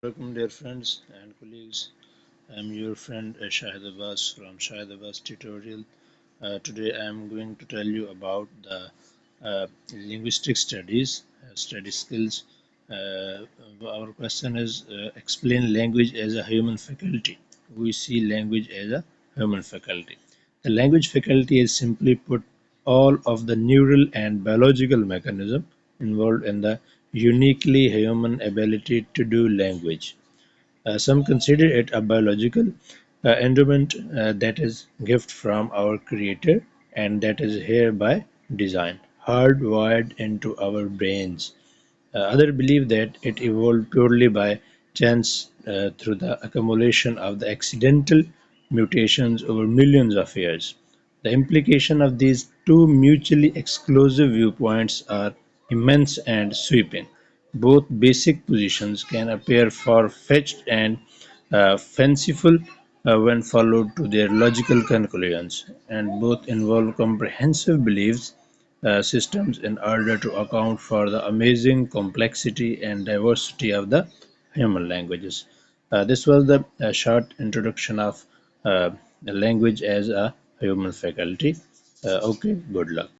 Welcome, dear friends and colleagues. I'm your friend Shahid Abbas from Shahid Abbas Tutorial. Today I'm going to tell you about the linguistic studies, study skills. Uh, our question is explain language as a human faculty. We see language as a human faculty. The language faculty is simply put all of the neural and biological mechanism involved in the uniquely human ability to do language. Some consider it a biological endowment that is gift from our creator and that is hereby designed, hardwired into our brains. Others believe that it evolved purely by chance through the accumulation of the accidental mutations over millions of years. The implication of these two mutually exclusive viewpoints are immense and sweeping. Both basic positions can appear far-fetched and fanciful when followed to their logical conclusions, and both involve comprehensive beliefs systems in order to account for the amazing complexity and diversity of the human languages. This was the short introduction of the language as a human faculty. Okay, good luck.